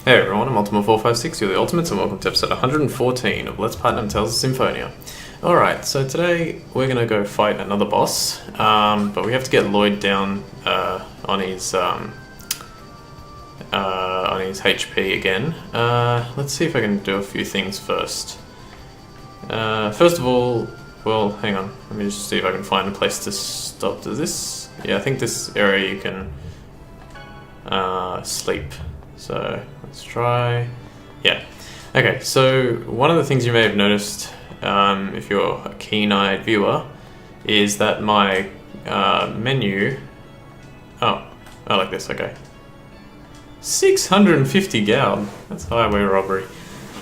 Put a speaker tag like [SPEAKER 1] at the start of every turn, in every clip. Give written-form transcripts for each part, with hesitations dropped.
[SPEAKER 1] Hey everyone, I'm Ultima456, you're the Ultimates, and welcome to episode 114 of Let's Platinum Tales of Symphonia. Alright, so today we're going to go fight another boss, but we have to get Lloyd down on his HP again. Let's see if I can do a few things first. First of all, well, hang on, let me just see if I can find a place to stop. Does this? Yeah, I think this area you can sleep. So let's try. Yeah. Okay, so one of the things you may have noticed, if you're a keen-eyed viewer, is that my menu. Oh, like this. Okay. 650 goud. That's highway robbery.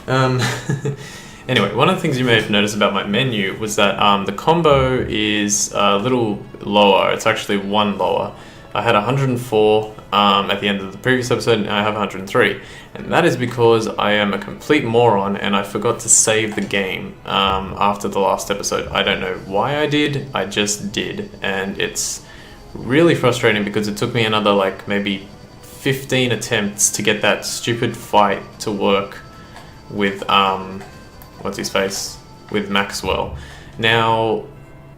[SPEAKER 1] Anyway, one of the things you may have noticed about my menu was that the combo is a little lower. It's actually one lower. I had 104 at the end of the previous episode, and I have 103. And that is because I am a complete moron and I forgot to save the game after the last episode. I don't know why I did, I just did. And it's really frustrating because it took me another like maybe 15 attempts to get that stupid fight to work with, what's his face? With Maxwell. Now,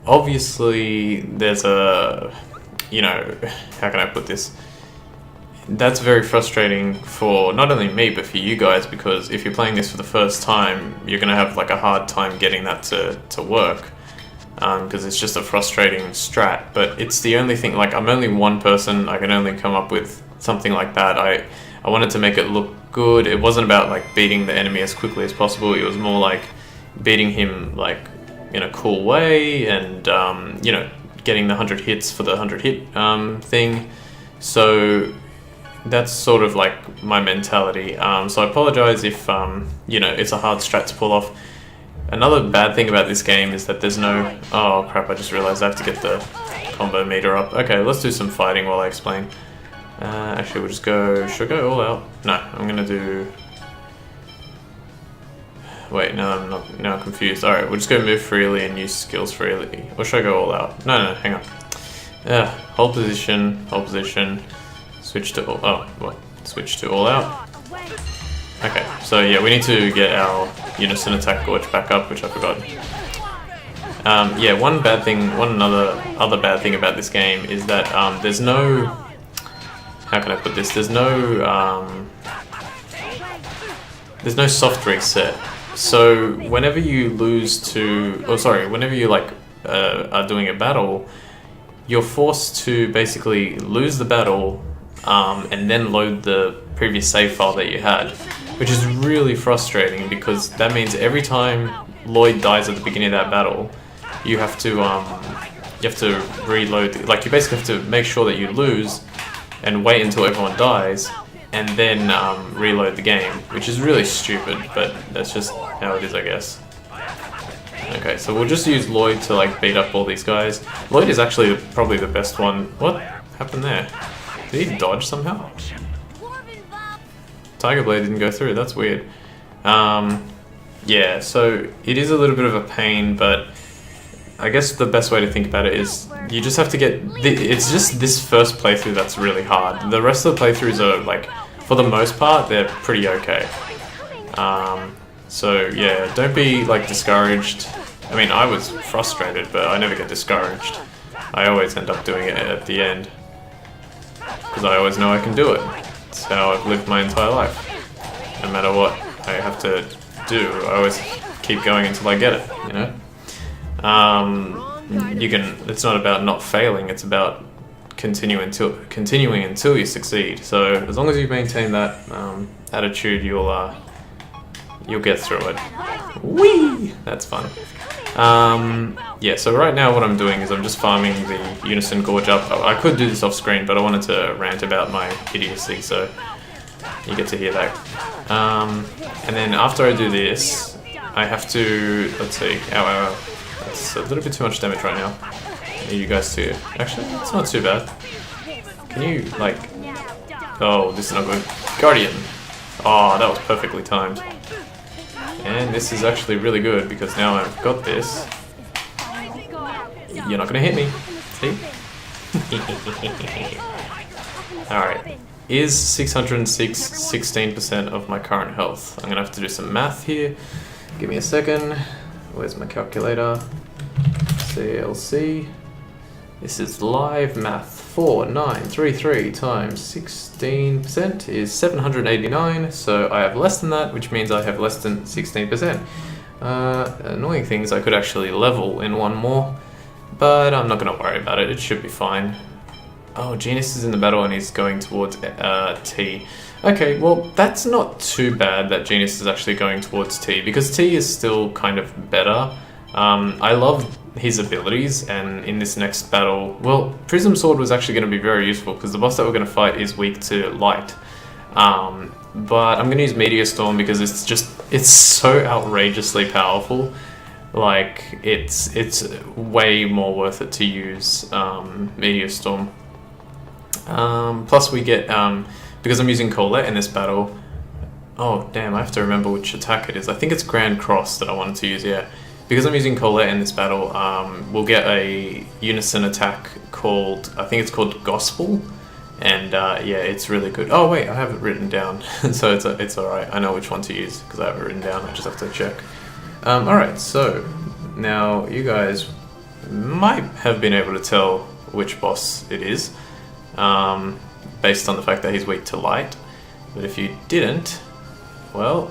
[SPEAKER 1] obviously there's a... You know, how can I put this? That's very frustrating for not only me, but for you guys, because if you're playing this for the first time, you're going to have like a hard time getting that to work, because it's just a frustrating strat. But it's the only thing, like I'm only one person, I can only come up with something like that. I wanted to make it look good. It wasn't about like beating the enemy as quickly as possible, it was more like beating him like in a cool way and, you know, getting the 100 hits for the 100 hit thing. So that's sort of like my mentality. So I apologize if you know, it's a hard strat to pull off. Another bad thing about this game is that there's no... Oh crap, I just realized I have to get the combo meter up. Okay, let's do some fighting while I explain. Actually, we'll just go... Should I go all out? No, I'm gonna do... Wait, no, I'm not. Now I'm confused. Alright, we'll just go move freely and use skills freely. Or should I go all out? No, hang on. Hold position, switch to all... Oh, what? Switch to all out. Okay, so yeah, we need to get our unison attack gorge back up, which I forgot. Yeah, one other bad thing about this game is that there's no... How can I put this? There's no soft reset. So whenever you lose to, whenever you like are doing a battle, you're forced to basically lose the battle and then load the previous save file that you had, which is really frustrating because that means every time Lloyd dies at the beginning of that battle, you have to reload. Like you basically have to make sure that you lose and wait until everyone dies, and then reload the game, which is really stupid, but that's just how it is, I guess. Okay, so we'll just use Lloyd to like beat up all these guys. Lloyd is actually probably the best one. What happened there? Did he dodge somehow? Tiger Blade didn't go through, that's weird. Yeah, so it is a little bit of a pain, but I guess the best way to think about it is you just have to get... It's just this first playthrough that's really hard. The rest of the playthroughs are, like, for the most part, they're pretty okay. So, yeah, don't be, like, discouraged. I mean, I was frustrated, but I never get discouraged. I always end up doing it at the end. Because I always know I can do it. It's how I've lived my entire life. No matter what I have to do, I always keep going until I get it, you know? It's not about not failing, it's about continuing until you succeed. So as long as you maintain that attitude, you'll get through it. Whee! That's fun. Yeah, so right now what I'm doing is I'm just farming the Unison Gorge up. I could do this off screen, but I wanted to rant about my idiocy, so you get to hear that. And then after I do this, I have to, let's see, ow. That's a little bit too much damage right now. I need you guys to... Actually, it's not too bad. Can you, like... Oh, this is not good. Guardian! Oh, that was perfectly timed. And this is actually really good, because now I've got this. You're not gonna hit me. See? Alright. is 606, 16% of my current health. I'm gonna have to do some math here. Give me a second. Where's my calculator? CLC. This is live math. 4933 times 16% is 789. So I have less than that, which means I have less than 16%. Annoying things, I could actually level in one more, but I'm not gonna worry about it. It should be fine. Oh, Genius is in the battle and he's going towards T. Okay, well, that's not too bad that Genius is actually going towards T, because T is still kind of better. I love his abilities, and in this next battle, well, Prism Sword was actually going to be very useful, because the boss that we're going to fight is weak to light. But I'm going to use Meteor Storm because it's so outrageously powerful. Like, it's way more worth it to use Meteor Storm. Plus we get, because I'm using Colette in this battle, oh damn, I have to remember which attack it is. I think it's Grand Cross that I wanted to use, yeah. Because I'm using Colette in this battle, we'll get a unison attack called, I think it's called Gospel, and yeah, it's really good. Oh wait, I have it written down, so it's alright. I know which one to use, because I have it written down, I just have to check. Alright, so, now you guys might have been able to tell which boss it is, based on the fact that he's weak to light. But if you didn't, well,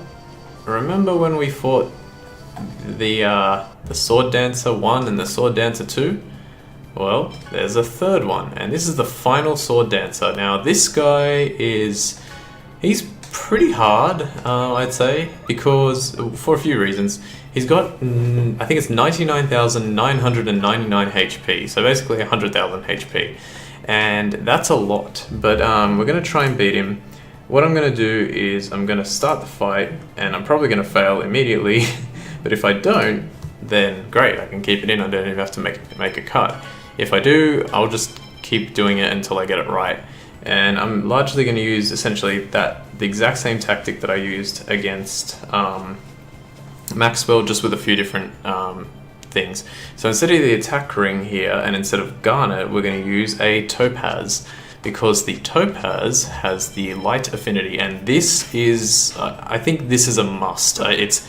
[SPEAKER 1] remember when we fought the Sword Dancer 1 and the Sword Dancer 2? Well, there's a third one, and this is the final Sword Dancer. Now, this guy he's pretty hard, I'd say, because, for a few reasons. He's got, I think it's 99,999 HP, so basically 100,000 HP. And that's a lot, but we're going to try and beat him. What I'm going to do is I'm going to start the fight, and I'm probably going to fail immediately, but if I don't, then great, I can keep it in, I don't even have to make a cut. If I do, I'll just keep doing it until I get it right. And I'm largely going to use essentially the exact same tactic that I used against Maxwell, just with a few different things. So instead of the attack ring here, and instead of Garnet, we're going to use a Topaz, because the Topaz has the light affinity, and this is, I think this is a must. It's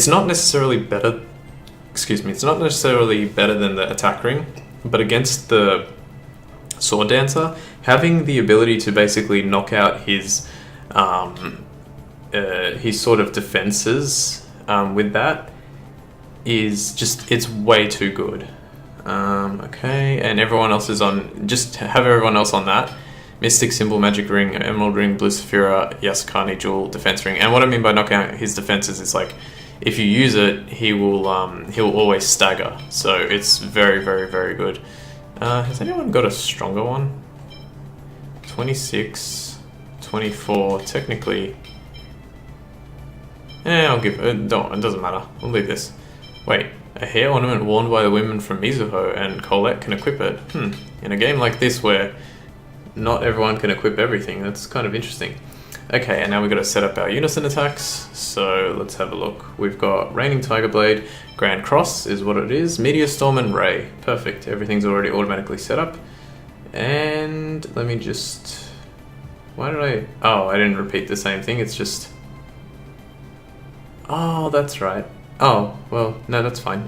[SPEAKER 1] not necessarily better, it's not necessarily better than the attack ring, but against the Sword Dancer, having the ability to basically knock out his sort of defenses with that is just, it's way too good. Okay, and everyone else is on, just have everyone else on that. Mystic Symbol, Magic Ring, Emerald Ring, Blue Saphira, Yasukani Jewel, Defense Ring. And what I mean by knocking out his defenses is like, if you use it, he'll always stagger. So it's very, very, very good. Has anyone got a stronger one? 26, 24, technically. I'll give it, don't, it doesn't matter. We'll leave this. Wait, a hair ornament worn by the women from Mizuho, and Colette can equip it. In a game like this where not everyone can equip everything, that's kind of interesting. Okay, and now we've got to set up our unison attacks, so let's have a look. We've got Raining Tiger Blade, Grand Cross is what it is, Meteor Storm and Ray. Perfect, everything's already automatically set up. And let me just... Why did I... Oh, I didn't repeat the same thing, it's just... Oh, that's right. Oh, well, no, that's fine.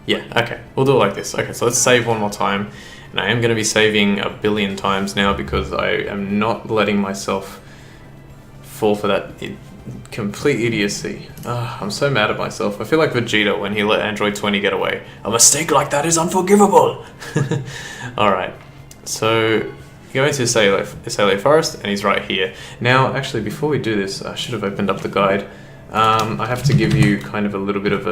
[SPEAKER 1] Yeah, okay, we'll do it like this. Okay, so let's save one more time. And I am going to be saving a billion times now, because I am not letting myself fall for that complete idiocy. I'm so mad at myself. I feel like Vegeta when he let Android 20 get away. A mistake like that is unforgivable! Alright, so go into Saleh Forest, and he's right here. Now, actually, before we do this, I should have opened up the guide. I have to give you kind of a little bit of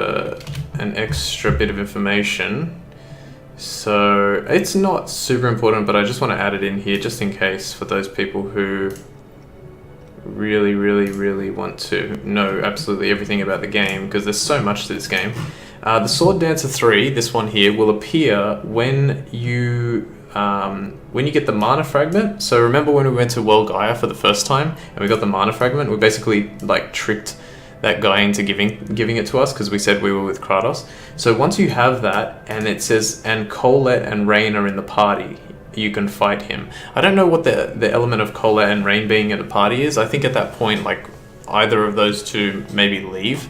[SPEAKER 1] an extra bit of information. So, it's not super important, but I just want to add it in here just in case for those people who really, really, really want to know absolutely everything about the game, because there's so much to this game. The Sword Dancer 3, this one here, will appear when you get the mana fragment. So remember when we went to World Gaia for the first time and we got the mana fragment, we basically like tricked that guy into giving it to us because we said we were with Kratos. So once you have that and it says, and Colette and Rain are in the party, you can fight him. I don't know what the element of Cola and Rain being at a party is. I think at that point, like, either of those two maybe leave.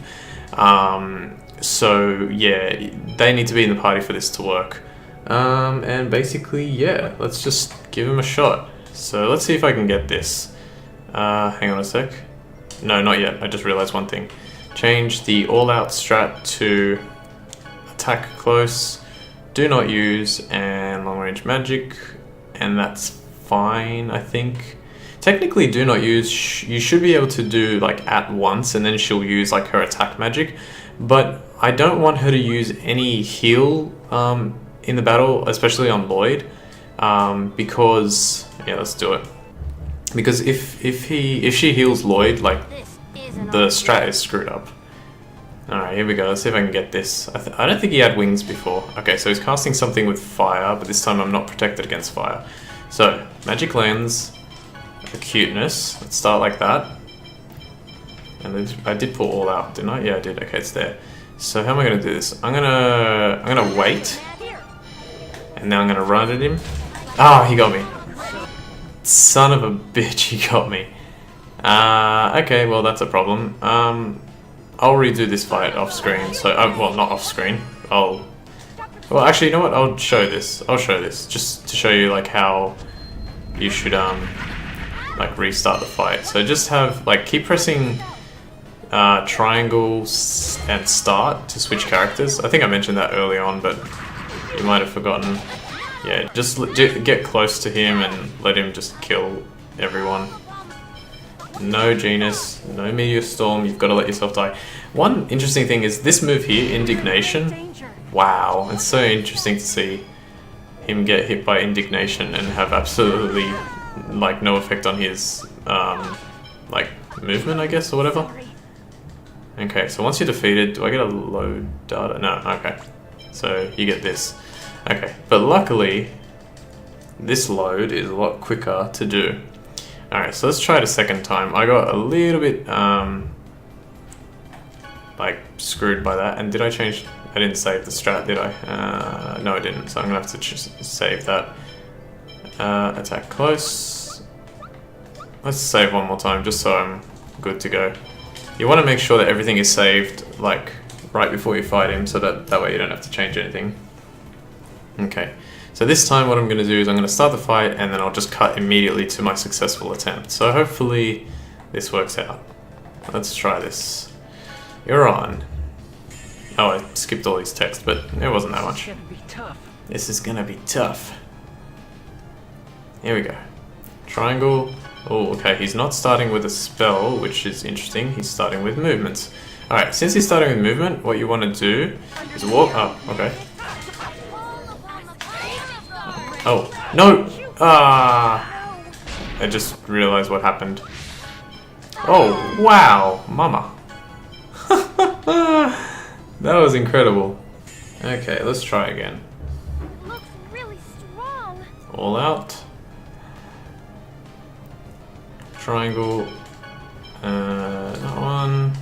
[SPEAKER 1] So yeah, they need to be in the party for this to work. And basically, yeah, let's just give him a shot. So let's see if I can get this. Hang on a sec. No, not yet. I just realized one thing. Change the all-out strat to attack close, do not use, and long-range magic, and that's fine, I think. Technically, do not use, you should be able to do like at once, and then she'll use like her attack magic, but I don't want her to use any heal in the battle, especially on Lloyd, because, yeah, let's do it. Because if she heals Lloyd, like, the strat is screwed up. Alright, here we go. Let's see if I can get this. I don't think he had wings before. Okay, so he's casting something with fire, but this time I'm not protected against fire. So, magic lens, acuteness. Let's start like that. And I did pull all out, didn't I? Yeah, I did. Okay, it's there. So how am I going to do this? I'm gonna wait, and now I'm gonna run at him. Ah, he got me. Son of a bitch, he got me. Okay, well that's a problem. I'll redo this fight off screen. So, well, not off screen. Well, actually, you know what? I'll show this. I'll show this just to show you like how you should like restart the fight. So just have like keep pressing triangle and start to switch characters. I think I mentioned that early on, but you might have forgotten. Yeah, just get close to him and let him just kill everyone. No Genus, no Meteor Storm, you've got to let yourself die. One interesting thing is this move here, Indignation. Wow, it's so interesting to see him get hit by Indignation and have absolutely like no effect on his like movement, I guess, or whatever. Okay, so once you're defeated, do I get a load data? No, okay. So you get this. Okay, but luckily this load is a lot quicker to do. Alright, so let's try it a second time. I got a little bit like screwed by that. And did I change? I didn't save the strat, did I? No, I didn't. So I'm gonna have to just save that. Attack close. Let's save one more time just so I'm good to go. You want to make sure that everything is saved like right before you fight him, so that way you don't have to change anything. Okay. So this time what I'm going to do is I'm going to start the fight and then I'll just cut immediately to my successful attempt. So hopefully this works out. Let's try this. You're on. Oh, I skipped all these text, but it wasn't that much. This is going to be tough. Here we go. Triangle. Oh, okay, he's not starting with a spell, which is interesting. He's starting with movements. Alright, since he's starting with movement, what you want to do is walk... Oh, okay. Oh, no! Ah! I just realized what happened. Oh, wow! Mama. That was incredible. Okay, let's try again.
[SPEAKER 2] Looks really strong.
[SPEAKER 1] All out. Triangle. That one.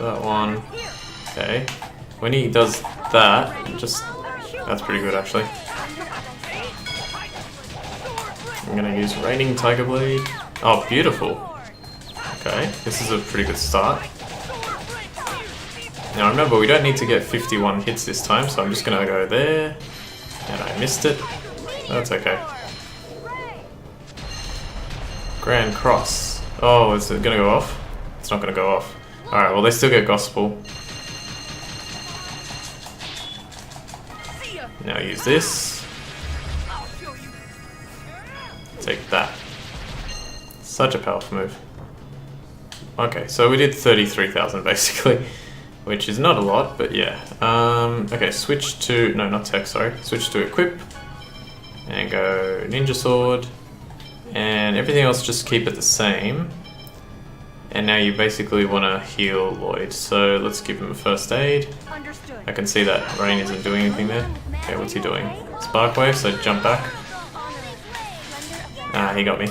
[SPEAKER 1] That one. Okay. When he does that, just... That's pretty good, actually. I'm gonna use Raining Tiger Blade. Oh, beautiful. Okay, this is a pretty good start. Now remember, we don't need to get 51 hits this time, so I'm just gonna go there. And I missed it. That's okay. Grand Cross. Oh, is it gonna go off? It's not gonna go off. Alright, well they still get Gospel. Now use this. Take that. Such a powerful move. Okay, so we did 33,000 basically, which is not a lot, but yeah. Okay, switch to, no, not tech, sorry. Switch to equip, and go Ninja Sword, and everything else just keep it the same. And now you basically want to heal Lloyd, so let's give him a first aid. I can see that Rain isn't doing anything there. Okay, what's he doing? Spark Wave, so jump back. Ah, he got me.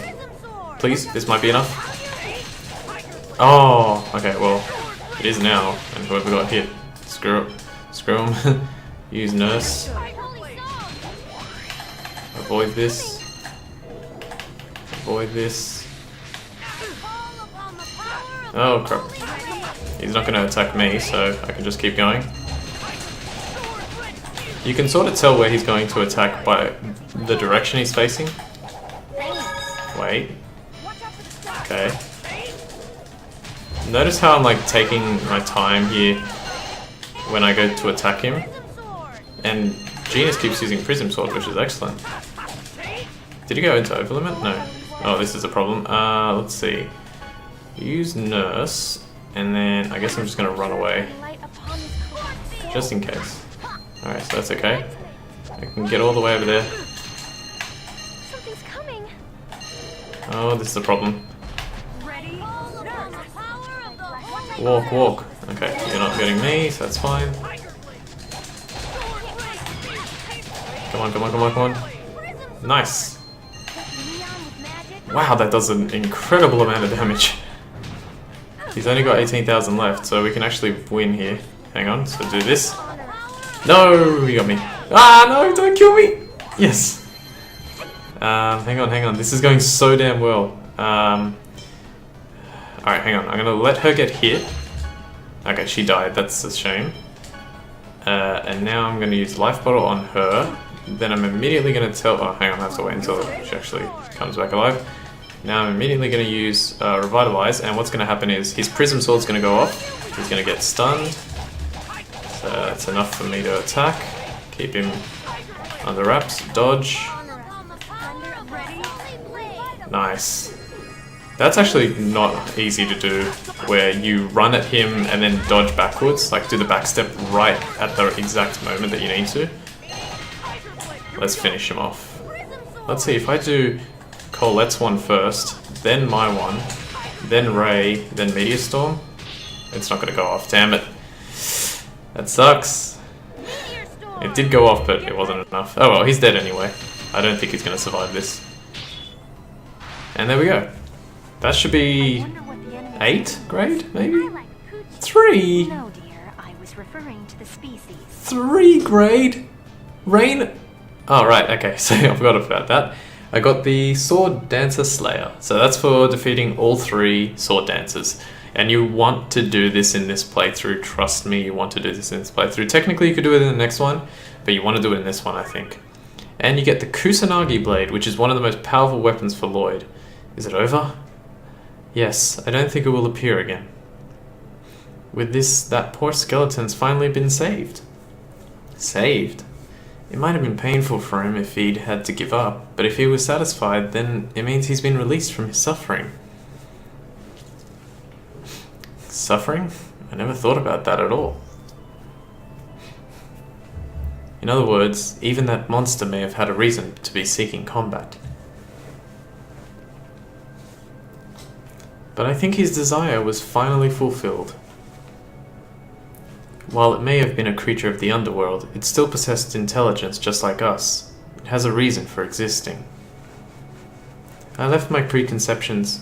[SPEAKER 1] Please, this might be enough. Oh, okay, well, it is now. And whoever got hit, screw him. Use Nurse. Avoid this. Avoid this. Oh crap. He's not going to attack me, so I can just keep going. You can sort of tell where he's going to attack by the direction he's facing. Wait. Okay. Notice how I'm like taking my time here when I go to attack him. And Genus keeps using Prism Sword, which is excellent. Did he go into Overlimit? No. Oh, this is a problem. Let's see. Use Nurse, and then I guess I'm just gonna run away. Just in case. Alright, so that's okay. I can get all the way over there.
[SPEAKER 2] Something's coming.
[SPEAKER 1] Oh, this is a problem. Walk, walk. Okay, you're not getting me, so that's fine. Come on, come on, come on, come on. Nice. Wow, that does an incredible amount of damage. He's only got 18,000 left, so we can actually win here. Hang on, so do this. No, you got me. Ah, no, don't kill me. Yes. Hang on, hang on. This is going so damn well. Alright, hang on. I'm gonna let her get hit. Okay, she died. That's a shame. And now I'm gonna use Life Bottle on her. Then I'm immediately gonna tell... Oh, hang on. I have to wait until she actually comes back alive. Now I'm immediately gonna use Revitalize. And what's gonna happen is his Prism Sword's gonna go off. He's gonna get stunned. So that's enough for me to attack. Keep him under wraps. Dodge. Nice. That's actually not easy to do, where you run at him and then dodge backwards, like do the backstep right at the exact moment that you need to. Let's finish him off. Let's see, if I do Colette's one first, then my one, then Ray, then Meteor Storm, it's not going to go off, damn it. That sucks. It did go off, but it wasn't enough. Oh well, he's dead anyway. I don't think he's going to survive this. And there we go. That should be 8 grade, maybe? 3?
[SPEAKER 2] No, dear, I was referring to the species.
[SPEAKER 1] 3 grade? Rain? Oh, right, okay, so I forgot about that. I got the Sword Dancer Slayer. So that's for defeating all 3 Sword Dancers. And you want to do this in this playthrough, trust me, you want to do this in this playthrough. Technically you could do it in the next one, but you want to do it in this one, I think. And you get the Kusanagi Blade, which is one of the most powerful weapons for Lloyd. Is it over? Yes, I don't think it will appear again. With this, that poor skeleton's finally been saved. Saved? It might have been painful for him if he'd had to give up, but if he was satisfied, then it means he's been released from his suffering. Suffering? I never thought about that at all. In other words, even that monster may have had a reason to be seeking combat. But I think his desire was finally fulfilled. While it may have been a creature of the underworld, it still possessed intelligence just like us. It has a reason for existing. I let my preconceptions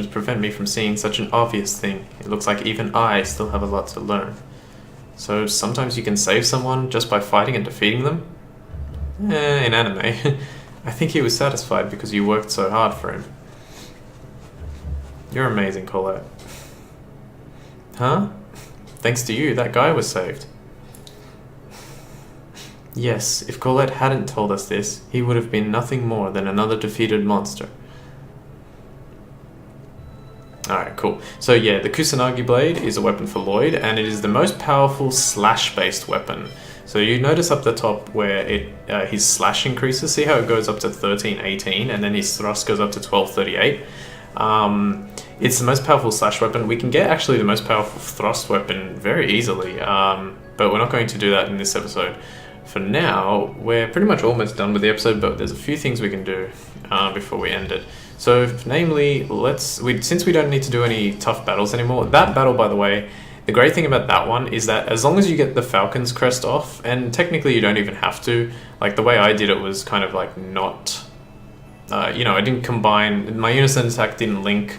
[SPEAKER 1] prevent me from seeing such an obvious thing. It looks like even I still have a lot to learn. So sometimes you can save someone just by fighting and defeating them? In anime. I think he was satisfied because you worked so hard for him. You're amazing, Colette. Huh? Thanks to you, that guy was saved. Yes, if Colette hadn't told us this, he would have been nothing more than another defeated monster. Alright, cool. So yeah, the Kusanagi Blade is a weapon for Lloyd, and it is the most powerful slash-based weapon. So you notice up the top where his slash increases, see how it goes up to 1318, and then his thrust goes up to 1238? It's the most powerful slash weapon. We can get actually the most powerful thrust weapon very easily, but we're not going to do that in this episode. For now, we're pretty much almost done with the episode, but there's a few things we can do before we end it. So, namely, since we don't need to do any tough battles anymore, that battle, by the way, the great thing about that one is that as long as you get the Falcon's Crest off, and technically you don't even have to, like the way I did it was kind of like not, I didn't combine, my Unison attack didn't link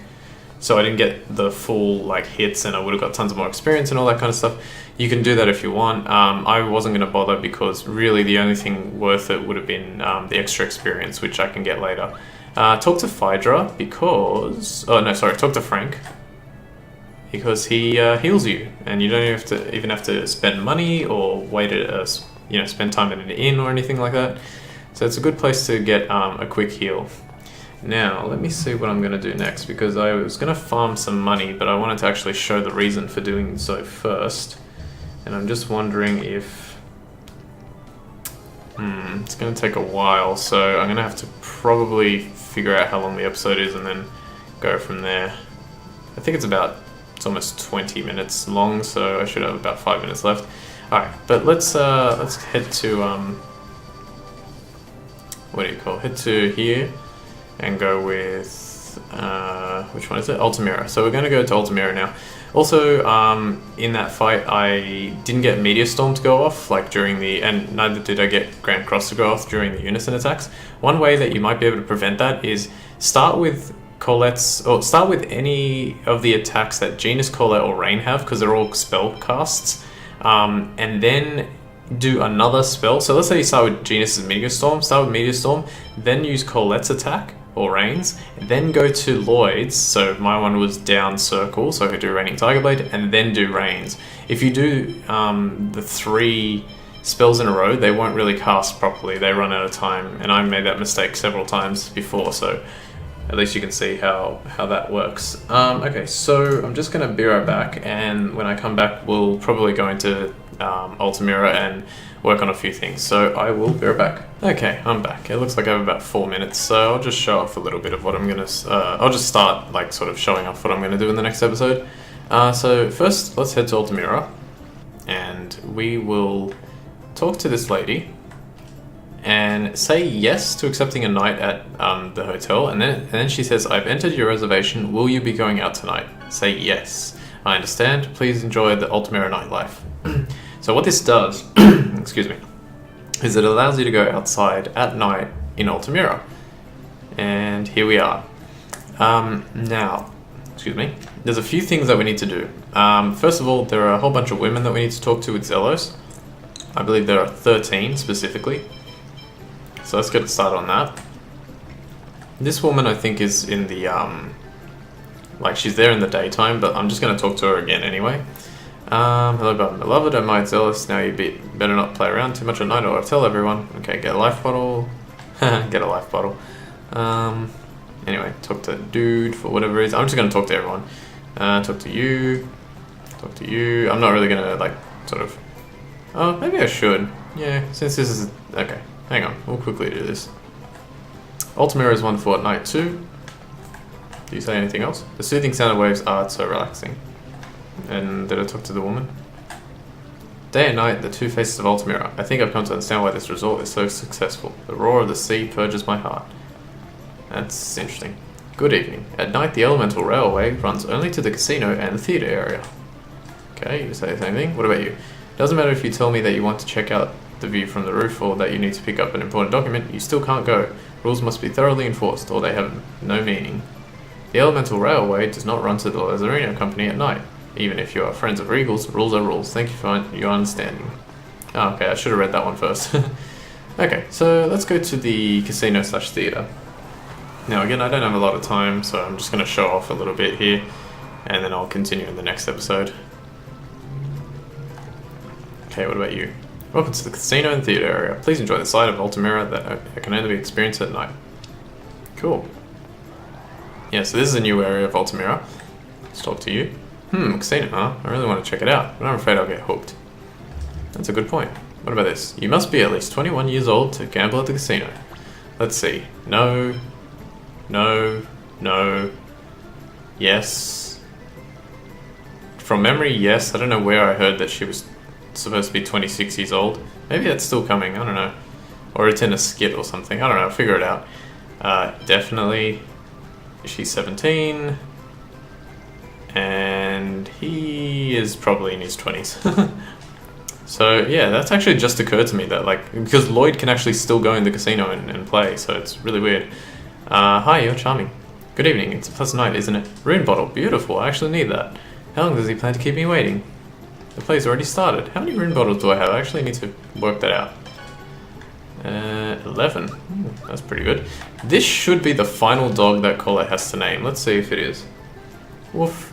[SPEAKER 1] so I didn't get the full like hits, and I would have got tons of more experience and all that kind of stuff. You can do that if you want. I wasn't going to bother because really the only thing worth it would have been the extra experience, which I can get later. Talk to Phaedra because... Oh, no, sorry. Talk to Frank because he heals you, and you don't even have to spend money or wait at spend time at an inn or anything like that. So it's a good place to get a quick heal. Now, let me see what I'm going to do next, because I was going to farm some money, but I wanted to actually show the reason for doing so first. And I'm just wondering if... it's going to take a while, so I'm going to have to probably figure out how long the episode is and then go from there. I think it's almost 20 minutes long, so I should have about 5 minutes left. Alright, but let's head to... head to here and go with which one is it? Altamira. So we're going to go to Altamira now. Also, in that fight, I didn't get Meteor Storm to go off and neither did I get Grand Cross to go off during the unison attacks. One way that you might be able to prevent that is start with any of the attacks that Genus, Colette, or Rain have, because they're all spell casts, and then do another spell. So let's say you start with Genus's Meteor Storm, then use Colette's attack, or Rain's, and then go to Lloyd's. So my one was down circle, so I could do Raining Tiger Blade, and then do Rain's. If you do the 3 spells in a row, they won't really cast properly, they run out of time, and I made that mistake several times before, so at least you can see how that works. Okay, so I'm just going to be right back, and when I come back, we'll probably go into Altamira and work on a few things. So I will be right back. Okay, I'm back. It looks like I have about 4 minutes, so I'll just show off a little bit of what I'm going to... I'll just start sort of showing off what I'm going to do in the next episode. So first, let's head to Altamira, and we will talk to this lady and say yes to accepting a night at the hotel, and then she says, "I've entered your reservation. Will you be going out tonight?" Say yes. "I understand. Please enjoy the Altamira nightlife." So what this does, excuse me, is it allows you to go outside at night in Altamira. And here we are. Now, excuse me, there's a few things that we need to do. First of all, there are a whole bunch of women that we need to talk to with Zelos. I believe there are 13 specifically. So let's get started on that. This woman, I think, is in the, she's there in the daytime, but I'm just going to talk to her again anyway. Hello, my beloved, I'm my Zealous. Now you better not play around too much at night, or I'll tell everyone. Okay, get a life bottle. Get a life bottle. Anyway, talk to dude for whatever reason. I'm just going to talk to everyone. Talk to you. Talk to you. I'm not really going to, Oh, maybe I should. Yeah, since this is... Okay. Hang on, we'll quickly do this. Altamira is wonderful at night too. Do you say anything else? The soothing sound of waves are so relaxing. And did I talk to the woman? Day and night, the two faces of Altamira. I think I've come to understand why this resort is so successful. The roar of the sea purges my heart. That's interesting. Good evening. At night, the elemental railway runs only to the casino and the theatre area. Okay, you say the same thing. What about you? Doesn't matter if you tell me that you want to check out the view from the roof or that you need to pick up an important document, you still can't go. Rules must be thoroughly enforced or they have no meaning. The elemental railway does not run to the Lazarino company at night. Even if you are friends of Regals, rules are rules. Thank you for your understanding. Oh, okay, I should have read that one first. Okay, so let's go to the casino/theatre. Now again, I don't have a lot of time, so I'm just going to show off a little bit here, and then I'll continue in the next episode. Okay, what about you? Welcome to the casino and theatre area. Please enjoy the sight of Altamira that can only be experienced at night. Cool. Yeah, so this is a new area of Altamira. Let's talk to you. Casino, huh? I really want to check it out, but I'm afraid I'll get hooked. That's a good point. What about this? You must be at least 21 years old to gamble at the casino. Let's see. No. No. No. Yes. From memory, yes. I don't know where I heard that she was supposed to be 26 years old. Maybe that's still coming, I don't know. Or it's in a skit or something, I don't know, figure it out. Definitely, she's 17, and he is probably in his 20s. So yeah, that's actually just occurred to me that because Lloyd can actually still go in the casino and play, so it's really weird. Hi, you're charming. Good evening, it's a pleasant night, isn't it? Rune bottle, beautiful, I actually need that. How long does he plan to keep me waiting? The play's already started. How many rune bottles do I have? I actually need to work that out. 11. That's pretty good. This should be the final dog that Colette has to name. Let's see if it is. Woof.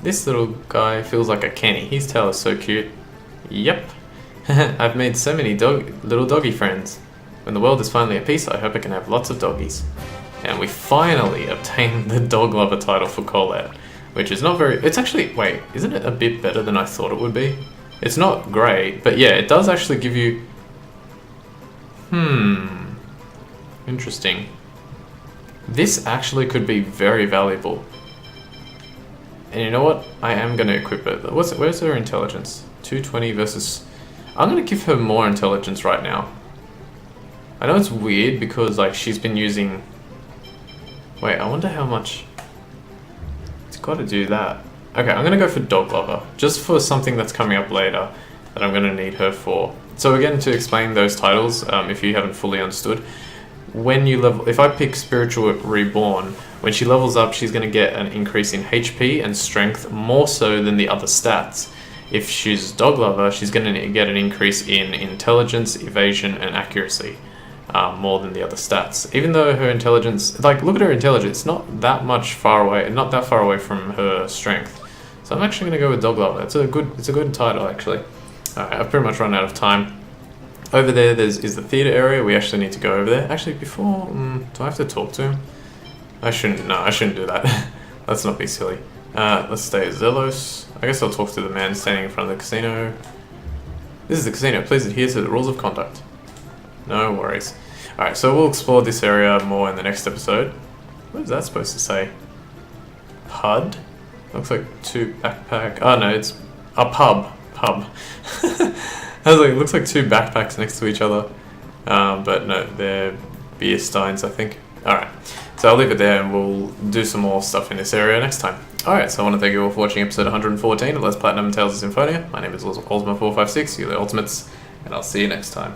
[SPEAKER 1] This little guy feels like a Kenny. His tail is so cute. Yep. I've made so many little doggy friends. When the world is finally at peace, I hope I can have lots of doggies. And we finally obtained the dog lover title for Colette, which is not very... It's actually... Wait, isn't it a bit better than I thought it would be? It's not great, but yeah, it does actually give you... Interesting. This actually could be very valuable. And you know what? I am going to equip it. Where's her intelligence? 220 versus... I'm going to give her more intelligence right now. I know it's weird because like she's been using... Wait, I wonder how much... It's got to do that. Okay, I'm going to go for Dog Lover. Just for something that's coming up later that I'm going to need her for. So again, to explain those titles, if you haven't fully understood, when you level... If I pick Spiritual Reborn, when she levels up, she's going to get an increase in HP and strength more so than the other stats. If she's Dog Lover, she's going to get an increase in intelligence, evasion, and accuracy. More than the other stats. Even though her intelligence, like look at her intelligence, not that far away from her strength. So I'm actually going to go with Dog Lover. It's a good title actually. Alright, I've pretty much run out of time. Over there is the theater area. We actually need to go over there. Actually, before, do I have to talk to him? I shouldn't do that. Let's not be silly. Let's stay at Zelos. I guess I'll talk to the man standing in front of the casino. This is the casino. Please adhere to the rules of conduct. No worries. Alright, so we'll explore this area more in the next episode. What is that supposed to say? PUD? Looks like two backpack... Oh no, it's a pub. Pub. I was like, it looks like two backpacks next to each other. But no, they're beer steins, I think. Alright, so I'll leave it there and we'll do some more stuff in this area next time. Alright, so I want to thank you all for watching episode 114 of Let's Platinum Tales of Symphonia. My name is Ultima456, you're the Ultimates, and I'll see you next time.